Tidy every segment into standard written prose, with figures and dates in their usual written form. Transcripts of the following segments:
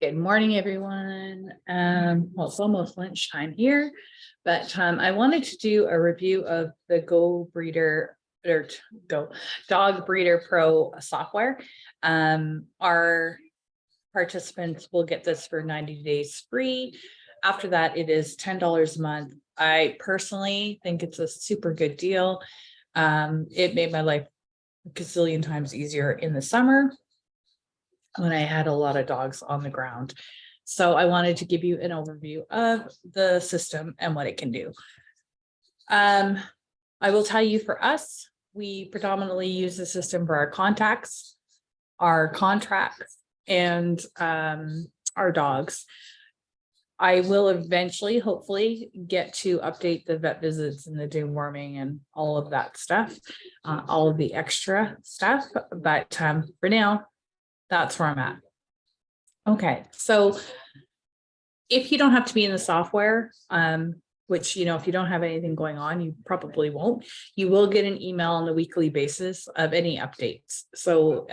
Good morning, everyone. Well, it's almost lunchtime here, but I wanted to do a review of the Go Dog Breeder Pro software. Our participants will get this for 90 days free. After that, it is $10 a month. I personally think it's a super good deal. It made my life a gazillion times easier in the summer when I had a lot of dogs on the ground. So I wanted to give you an overview of the system and what it can do. I will tell you, for us, we predominantly use the system for our contacts, our contracts, and our dogs. I will eventually, hopefully, get to update the vet visits and the deworming and all of that stuff, all of the extra stuff. But for now, that's where I'm at. Okay, so if you don't have to be in the software, which, if you don't have anything going on, you probably won't, you will get an email on a weekly basis of any updates. So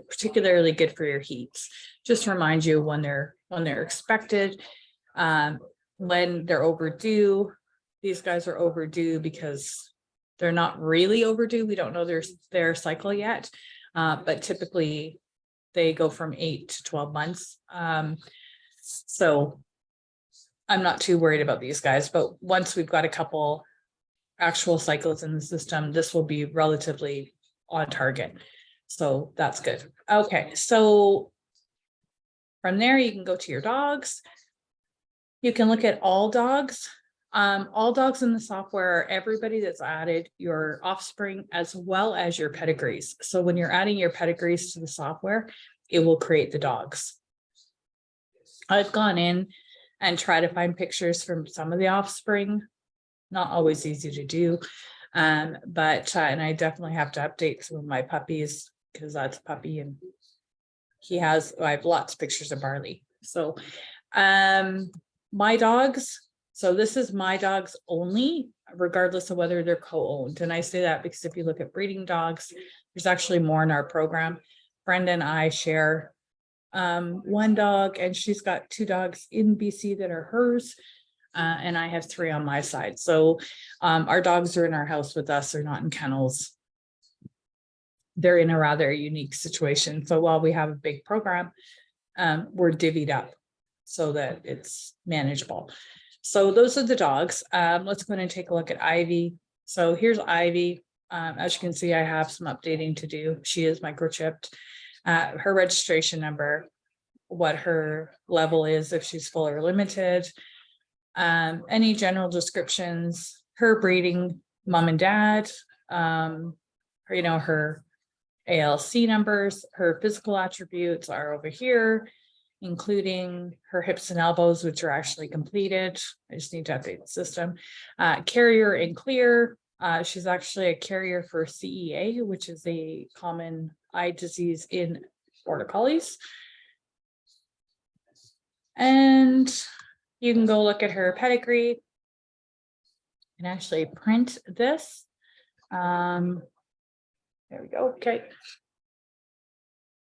particularly good for your heats, just to remind you when they're expected, when they're overdue. These guys are overdue because they're not really overdue. We don't know their cycle yet, but typically they go from 8 to 12 months. So I'm not too worried about these guys, but once we've got a couple actual cycles in the system, this will be relatively on target. So that's good. Okay, so from there, you can go to your dogs. You can look at all dogs. All dogs in the software are everybody that's added, your offspring, as well as your pedigrees. So when you're adding your pedigrees to the software, it will create the dogs. I've gone in and tried to find pictures from some of the offspring. Not always easy to do, but and I definitely have to update some of my puppies, because that's a puppy and I have lots of pictures of Barley. So my dogs, so this is my dogs only, regardless of whether they're co-owned. And I say that because if you look at breeding dogs, there's actually more in our program. Brenda and I share one dog, and she's got 2 dogs in BC that are hers, and I have 3 on my side. So our dogs are in our house with us. They're not in kennels. They're in a rather unique situation. So while we have a big program, we're divvied up so that it's manageable. So those are the dogs. Let's go ahead and take a look at Ivy. So here's Ivy. As you can see, I have some updating to do. She is microchipped. Her registration number, what her level is, if she's full or limited, any general descriptions, her breeding mom and dad, her ALC numbers, her physical attributes are over here, including her hips and elbows, which are actually completed. I just need to update the system. Carrier and clear. She's actually a carrier for CEA, which is a common eye disease in Border Collies. And you can go look at her pedigree and actually print this. There we go. Okay.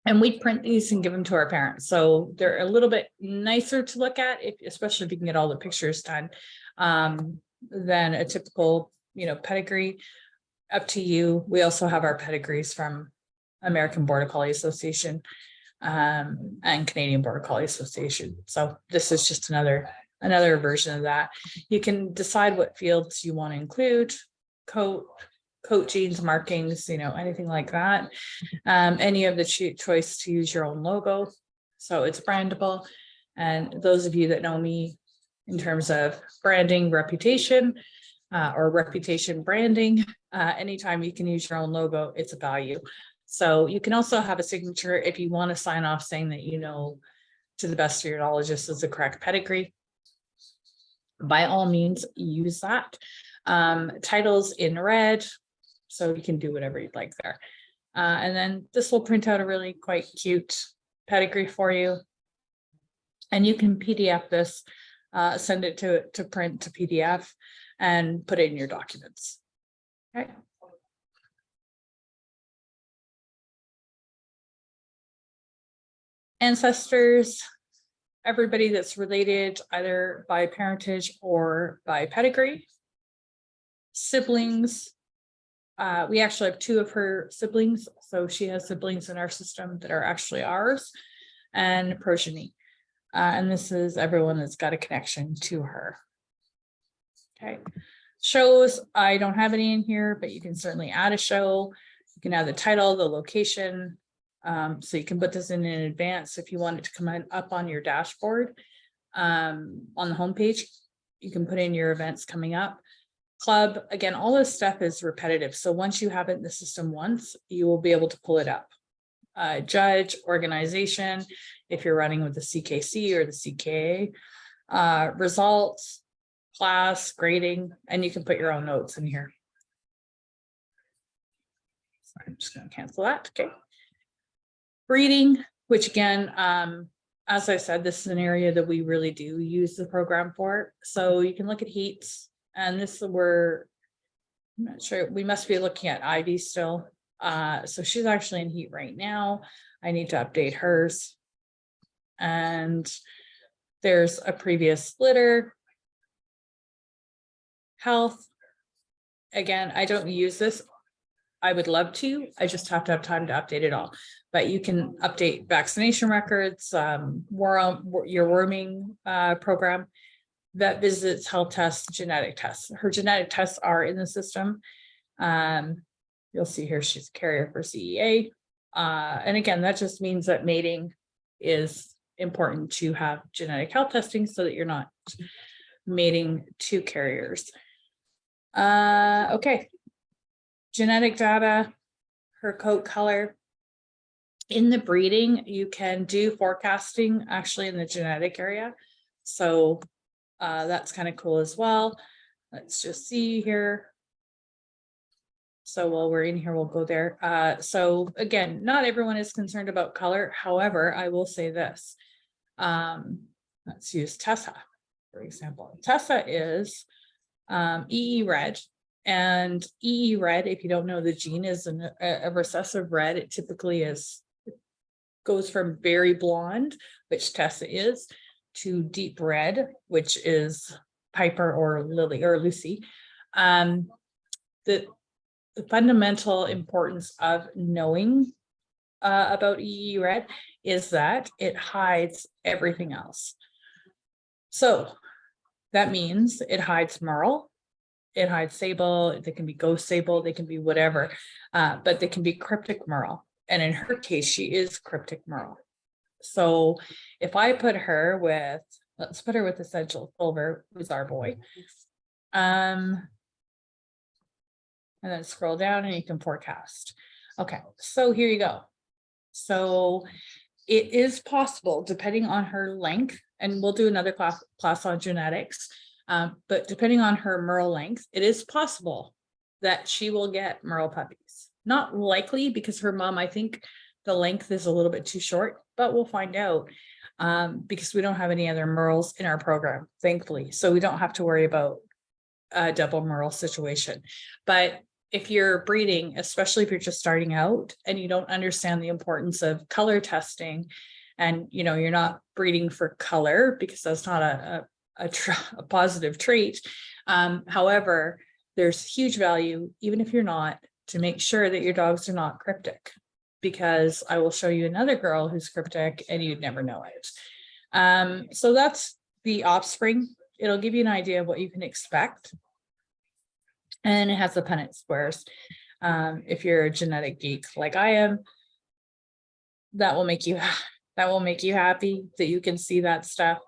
And we print these and give them to our parents. So they're a little bit nicer to look at, especially if you can get all the pictures done, than a typical, pedigree. Up to you. We also have our pedigrees from American Border Collie Association and Canadian Border Collie Association. So this is just another version of that. You can decide what fields you want to include: coat genes, markings, anything like that. Any of the choice to use your own logo, so it's brandable. And those of you that know me in terms of branding, reputation, or reputation branding, anytime you can use your own logo, it's a value. So you can also have a signature if you want to sign off saying that to the best of your knowledge this is the correct pedigree. By all means, use that. Titles in red, so you can do whatever you'd like there. And then this will print out a really quite cute pedigree for you. And you can PDF this, send it to print to PDF, and put it in your documents. Okay. Ancestors, everybody that's related either by parentage or by pedigree. Siblings. We actually have 2 of her siblings, so she has siblings in our system that are actually ours, and progeny. And this is everyone that's got a connection to her. Okay. Shows, I don't have any in here, but you can certainly add a show. You can add the title, the location. So you can put this in advance if you want it to come up on your dashboard. On the homepage, you can put in your events coming up. Club, again, all this stuff is repetitive. So once you have it in the system once, you will be able to pull it up. Judge, organization, if you're running with the CKC or the CKA, results, class, grading, and you can put your own notes in here. So I'm just going to cancel that. Okay. Breeding, which again, as I said, this is an area that we really do use the program for. So you can look at heats, and this is where I'm not sure, we must be looking at Ivy still. So she's actually in heat right now. I need to update hers. And there's a previous litter. Health. Again, I don't use this. I would love to. I just have to have time to update it all. But you can update vaccination records, your worming program, vet visits, health tests, genetic tests. Her genetic tests are in the system. You'll see here she's a carrier for CEA. And again, that just means that mating is important to have genetic health testing so that you're not mating 2 carriers. Okay. Genetic data, her coat color. In the breeding, you can do forecasting actually in the genetic area. So that's kind of cool as well. Let's just see here. So while we're in here, we'll go there. So again, not everyone is concerned about color. However, I will say this. Let's use Tessa, for example. Tessa is EE red. And EE red, if you don't know the gene, is a recessive red. It typically goes from very blonde, which Tessa is, to deep red, which is Piper or Lily or Lucy. The fundamental importance of knowing about EE red is that it hides everything else. So that means it hides Merle, it hides Sable, they can be ghost Sable, they can be whatever, but they can be cryptic Merle. And in her case, she is cryptic Merle. So if I put her with, let's put her with Essential Silver, who's our boy. And then scroll down and you can forecast. Okay, so here you go. So it is possible, depending on her length, and we'll do another class on genetics, but depending on her Merle length, it is possible that she will get Merle puppies. Not likely, because her mom, I think the length is a little bit too short, but we'll find out because we don't have any other Merles in our program, thankfully. So we don't have to worry about a double Merle situation. But if you're breeding, especially if you're just starting out and you don't understand the importance of color testing, and you're not breeding for color because that's not a positive trait. However, there's huge value, even if you're not, to make sure that your dogs are not cryptic, because I will show you another girl who's cryptic and you'd never know it. So that's the offspring. It'll give you an idea of what you can expect. And it has the Punnett squares. If you're a genetic geek like I am, that will make you happy that you can see that stuff.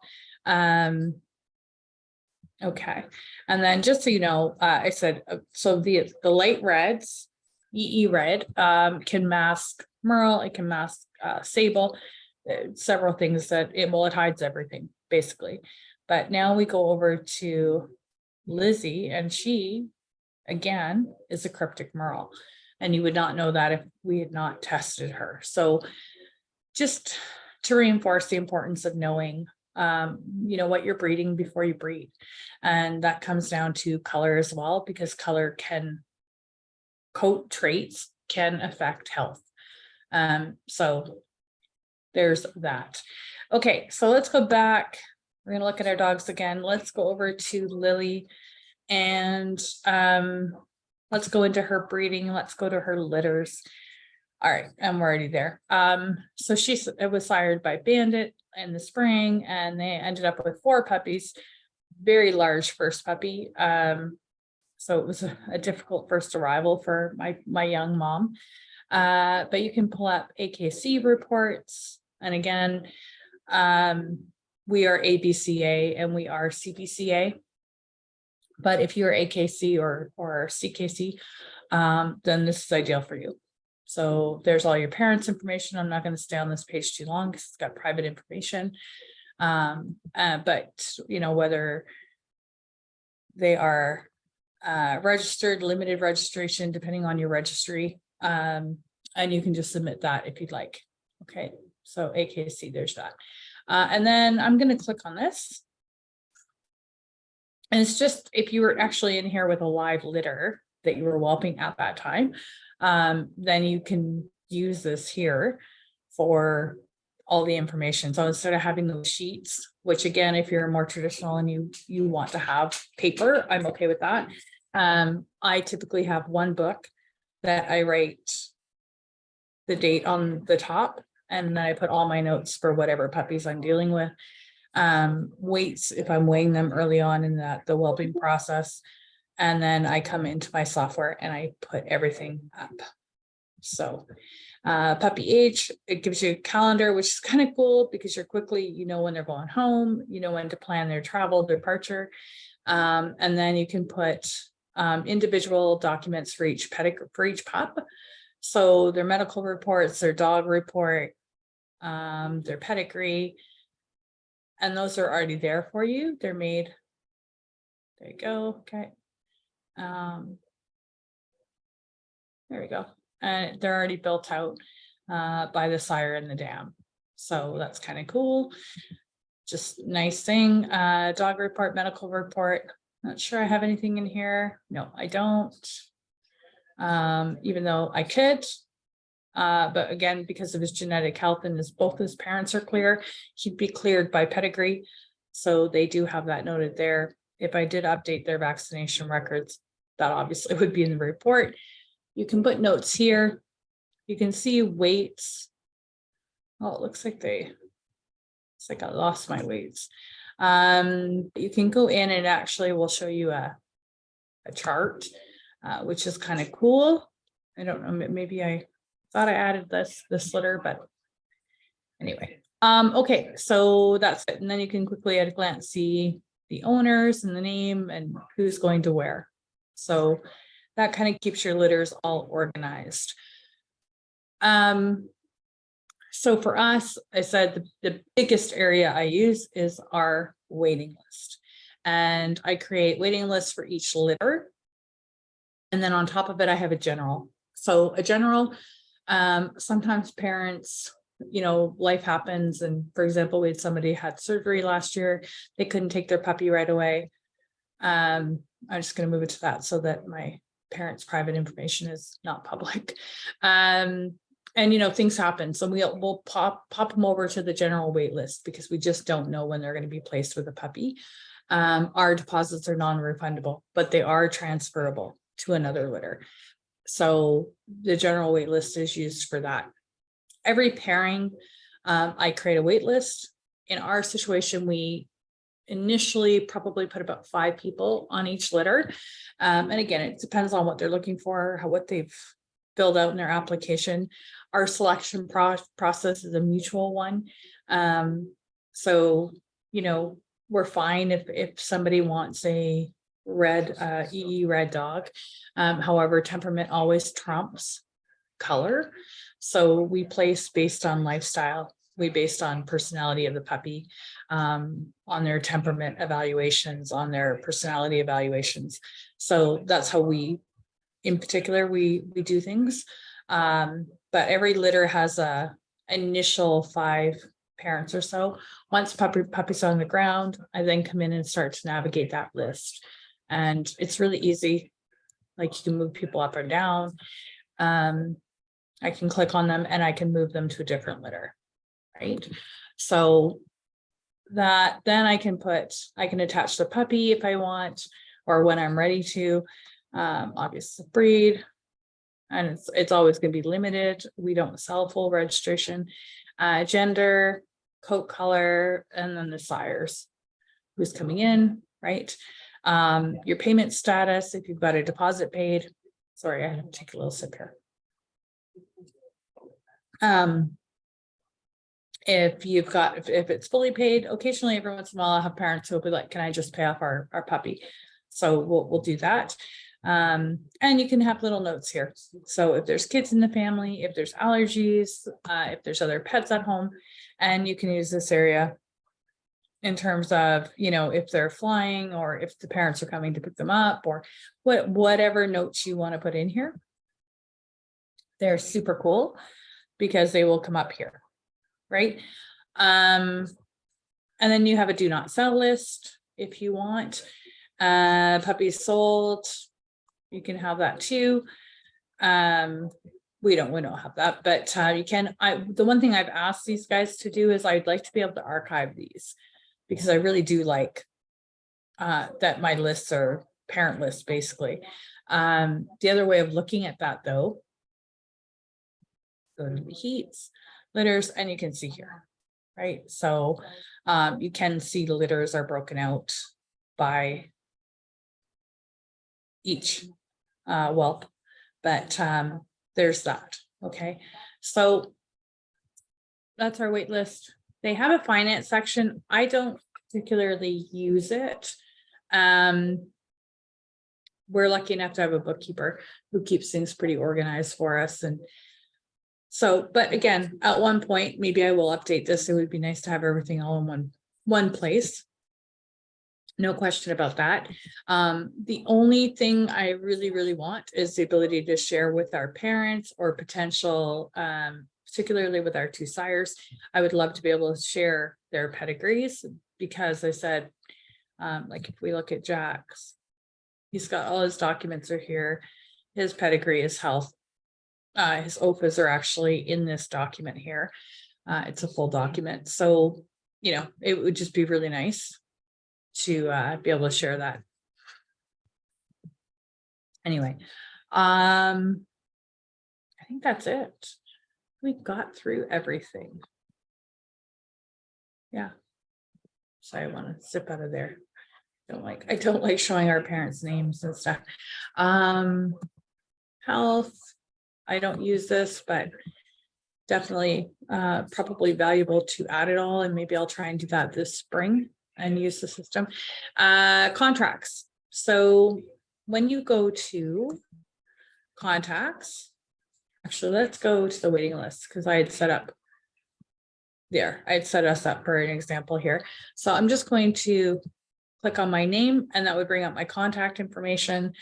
Okay, and then just so you know, I said so the light reds, EE red, can mask Merle, it can mask Sable, several things that it hides everything basically. But now we go over to Lizzie, and she again is a cryptic Merle, and you would not know that if we had not tested her. So just to reinforce the importance of knowing what you're breeding before you breed. And that comes down to color as well, because color coat traits can affect health. So there's that. Okay, so let's go back. We're gonna look at our dogs again. Let's go over to Lily and let's go into her breeding. Let's go to her litters. All right, I'm already there. So it was sired by Bandit in the spring, and they ended up with 4 puppies. Very large first puppy. So it was a difficult first arrival for my young mom. But you can pull up AKC reports, and again, we are ABCA and we are CBCA. But if you're AKC or CKC, then this is ideal for you. So there's all your parents' information. I'm not going to stay on this page too long because it's got private information. But you know, whether they are registered, limited registration, depending on your registry, and you can just submit that if you'd like. Okay, so AKC, there's that. And then I'm going to click on this. And it's just if you were actually in here with a live litter that you were whelping at that time, then you can use this here for all the information. So instead of having those sheets, which again, if you're more traditional and you want to have paper, I'm okay with that. I typically have one book that I write the date on the top, and then I put all my notes for whatever puppies I'm dealing with. Weights, if I'm weighing them early on in the whelping process. And then I come into my software and I put everything up. So puppy age, it gives you a calendar, which is kind of cool because you're quickly, you know, when they're going home, you know, when to plan their travel, departure. And then you can put individual documents for each pup. So their medical reports, their dog report, their pedigree, and those are already there for you. They're made. There you go. Okay. There we go. And they're already built out by the sire and the dam. So that's kind of cool. Just nice thing. Dog report, medical report. Not sure I have anything in here. No, I don't. Even though I could. But again, because of his genetic health and both his parents are clear, he'd be cleared by pedigree. So they do have that noted there. If I did update their vaccination records, that obviously would be in the report. You can put notes here. You can see weights. Oh, it looks like I lost my weights. You can go in and actually we'll show you a chart, which is kind of cool. I don't know, maybe I thought I added this litter, but anyway. Okay, so that's it. And then you can quickly at a glance see the owners and the name and who's going to where. So that kind of keeps your litters all organized. So for us, I said the biggest area I use is our waiting list. And I create waiting lists for each litter. And then on top of it, I have a general. So a general, sometimes parents, you know, life happens. And for example, we had somebody had surgery last year. They couldn't take their puppy right away. I'm just going to move it to that so that my parents' private information is not public. And, you know, things happen. So we'll pop them over to the general wait list because we just don't know when they're going to be placed with a puppy. Our deposits are non-refundable, but they are transferable to another litter. So the general wait list is used for that. Every pairing, I create a wait list. In our situation, we initially probably put about 5 people on each litter. And again, it depends on what they're looking for, what they've filled out in their application. Our selection process is a mutual one. So, you know, we're fine if somebody wants a red EE red dog. However, temperament always trumps color. So we place based on lifestyle. We based on personality of the puppy, on their temperament evaluations, on their personality evaluations. So that's how we, in particular, we do things. But every litter has a initial 5 parents or so. Once puppy's on the ground, I then come in and start to navigate that list. And it's really easy. Like you can move people up or down. I can click on them and I can move them to a different litter, right? So that then I can attach the puppy if I want, or when I'm ready to, obviously breed. And it's always going to be limited. We don't sell full registration, gender, coat color, and then the sires, who's coming in, right? Your payment status, if you've got a deposit paid. Sorry, I have to take a little sip here. If it's fully paid, occasionally every once in a while I'll have parents who'll be like, can I just pay off our puppy? So we'll do that. And you can have little notes here. So if there's kids in the family, if there's allergies, if there's other pets at home, and you can use this area in terms of, if they're flying or if the parents are coming to pick them up, or whatever notes you want to put in here. They're super cool because they will come up here, right? And then you have a do not sell list if you want. Puppies sold, you can have that too. We don't have that, but you can. The one thing I've asked these guys to do is I'd like to be able to archive these, because I really do like that my lists are parent lists, basically. The other way of looking at that, though, go to the heats, litters, and you can see here, right? So you can see the litters are broken out by each whelp, but there's that. Okay, so that's our wait list. They have a finance section. I don't particularly use it. We're lucky enough to have a bookkeeper who keeps things pretty organized for us. And so, but again, at one point, maybe I will update this. It would be nice to have everything all in one place. No question about that. The only thing I really want is the ability to share with our parents or potential, particularly with our two sires. I would love to be able to share their pedigrees, because I said, like if we look at Jack's, he's got all his documents are here. His pedigree, his health, his OPAs are actually in this document here. It's a full document. So, it would just be really nice to be able to share that. Anyway, I think that's it. We got through everything. Yeah. So I want to sip out of there. I don't like showing our parents' names and stuff. Health. I don't use this, but definitely probably valuable to add it all. And maybe I'll try and do that this spring and use the system. Contracts. So when you go to contacts, actually, let's go to the waiting list, because I had set up there. I had set us up for an example here. So I'm just going to click on my name, and that would bring up my contact information.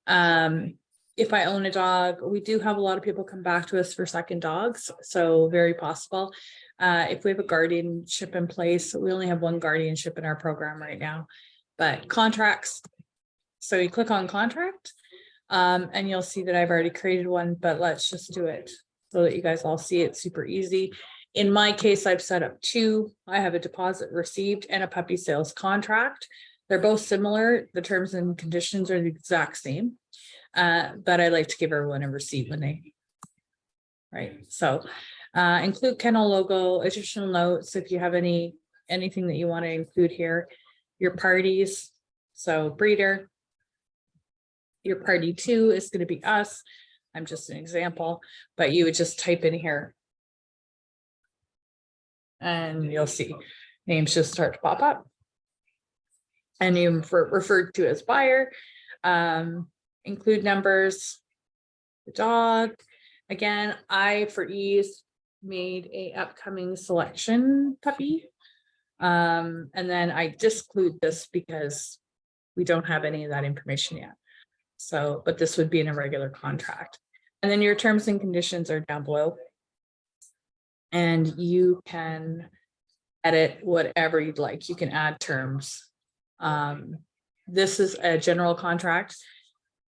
If I own a dog, we do have a lot of people come back to us for second dogs, so very possible. If we have a guardianship in place, we only have one guardianship in our program right now, but contracts. So you click on contract, and you'll see that I've already created one, but let's just do it so that you guys all see it super easy. In my case, I've set up two. I have a deposit received and a puppy sales contract. They're both similar. The terms and conditions are the exact same. But I like to give everyone a receipt when they, right? So include kennel logo, additional notes if you have anything that you want to include here. Your parties, so breeder. Your party 2 is going to be us. I'm just an example, but you would just type in here and you'll see names just start to pop up. And you referred to as buyer. Include numbers, the dog. Again, I, for ease, made a upcoming selection puppy. And then I disclude this because we don't have any of that information yet. So, but this would be in a regular contract. And then your terms and conditions are down below. And you can edit whatever you'd like. You can add terms. This is a general contract.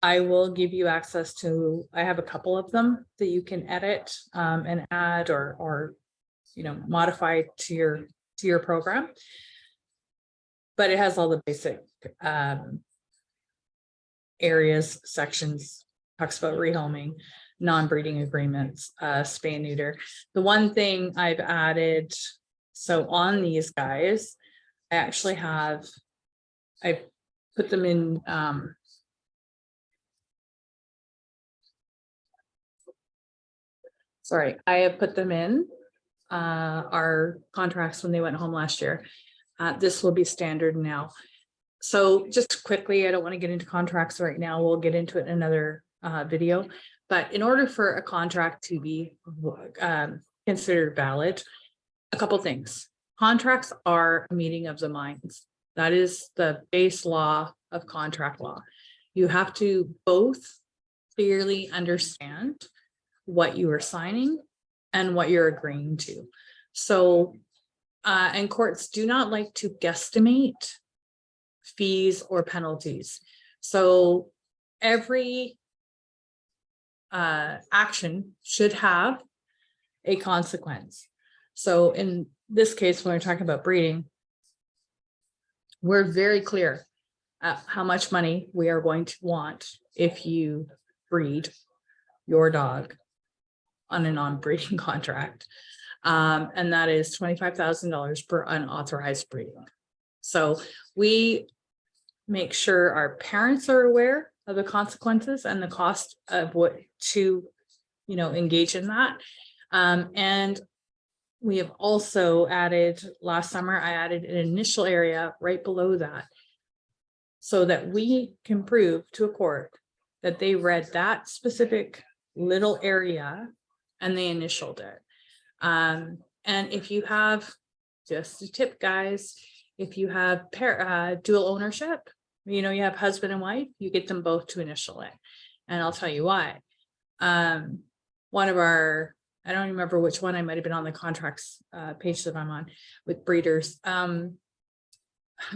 I will give you access to, I have a couple of them that you can edit and add or modify to your program. But it has all the basic areas, sections, talks about rehoming, non-breeding agreements, spay and neuter. The one thing I've added, so on these guys, I put them in I have put them in our contracts when they went home last year. This will be standard now. So just quickly, I don't want to get into contracts right now. We'll get into it in another video. But in order for a contract to be considered valid, a couple things. Contracts are a meeting of the minds. That is the base law of contract law. You have to both clearly understand what you are signing and what you're agreeing to. So, and courts do not like to guesstimate fees or penalties. So every action should have a consequence. So in this case, when we're talking about breeding, we're very clear how much money we are going to want if you breed your dog on a non-breeding contract. And that is $25,000 per unauthorized breeding. So we make sure our parents are aware of the consequences and the cost of what to, engage in that. And we have also added, last summer, I added an initial area right below that so that we can prove to a court that they read that specific little area and they initialed it. And if you have, just a tip, guys, if you have dual ownership, you have husband and wife, you get them both to initial it. And I'll tell you why. One of our, I don't remember which one, I might have been on the contracts page that I'm on with Breeder'S.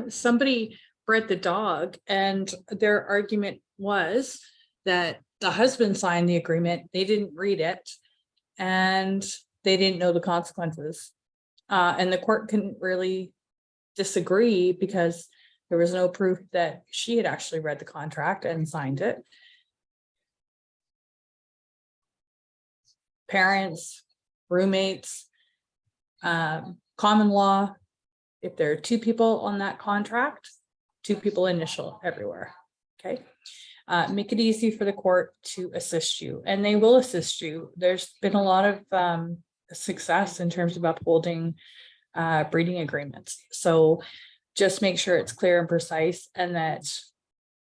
Somebody bred the dog and their argument was that the husband signed the agreement, they didn't read it, and they didn't know the consequences. And the court couldn't really disagree because there was no proof that she had actually read the contract and signed it. Parents, roommates, common law, if there are two people on that contract, two people initial everywhere. Okay. Make it easy for the court to assist you, and they will assist you. There's been a lot of success in terms of upholding breeding agreements. So just make sure it's clear and precise, and that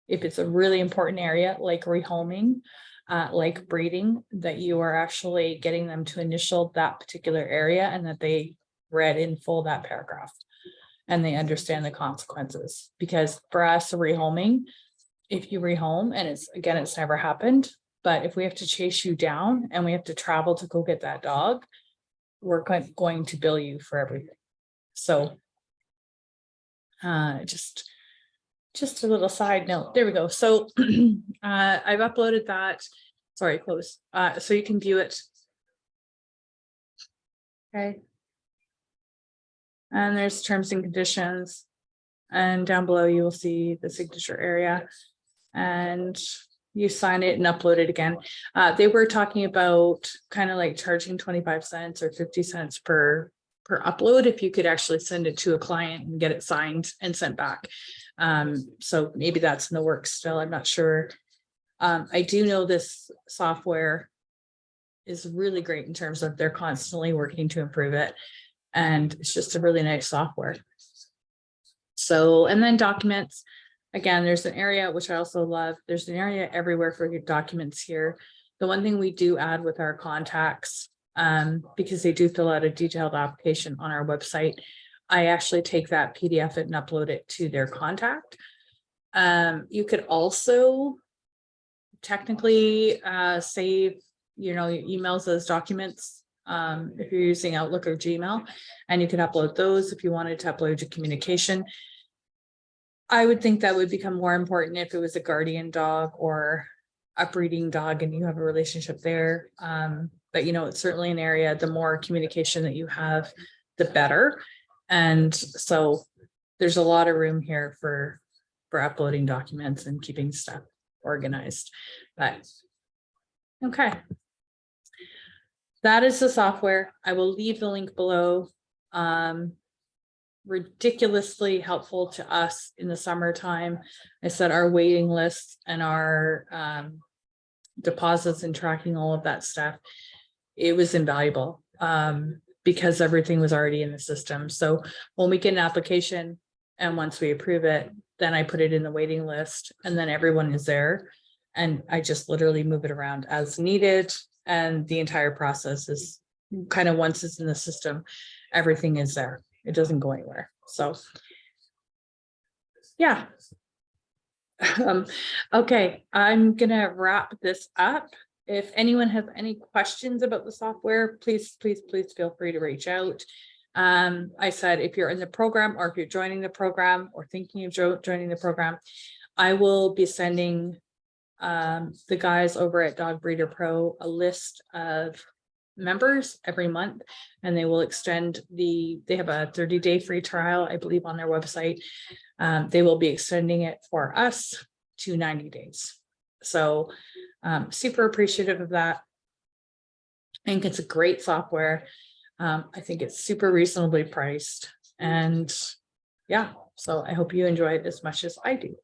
if it's a really important area like rehoming, like breeding, that you are actually getting them to initial that particular area and that they read in full that paragraph and they understand the consequences. Because for us, rehoming, if you rehome and it's never happened, but if we have to chase you down and we have to travel to go get that dog, we're going to bill you for everything. So just a little side note. There we go. So I've uploaded that. Sorry, close. So you can view it. Okay. And there's terms and conditions. And down below you will see the signature area. And you sign it and upload it again. They were talking about kind of like charging 25 cents or 50 cents per upload if you could actually send it to a client and get it signed and sent back. So maybe that's in the works still. I'm not sure. I do know this software is really great in terms of they're constantly working to improve it. And it's just a really nice software. So, and then documents. Again, there's an area, which I also love. There's an area everywhere for your documents here. The one thing we do add with our contacts, because they do fill out a detailed application on our website, I actually take that PDF and upload it to their contact. You could also technically save, your emails as documents if you're using Outlook or Gmail, and you can upload those if you wanted to upload your communication. I would think that would become more important if it was a guardian dog or a breeding dog and you have a relationship there. but you know, it's certainly an area, the more communication that you have, the better. And so there's a lot of room here for uploading documents and keeping stuff organized. But okay. That is the software. I will leave the link below. Ridiculously helpful to us in the summertime. I said our waiting lists and our deposits and tracking all of that stuff. It was invaluable because everything was already in the system. So when we get an application and once we approve it, then I put it in the waiting list and then everyone is there. And I just literally move it around as needed. And the entire process is kind of, once it's in the system, everything is there. It doesn't go anywhere. So yeah. Okay, I'm gonna wrap this up. If anyone has any questions about the software, please feel free to reach out. I said, if you're in the program or if you're joining the program or thinking of joining the program, I will be sending the guys over at Dog Breeder Pro a list of members every month, and they will extend they have a 30-day free trial, I believe, on their website. They will be extending it for us to 90 days. So super appreciative of that. I think it's a great software. I think it's super reasonably priced, and yeah, so I hope you enjoy it as much as I do.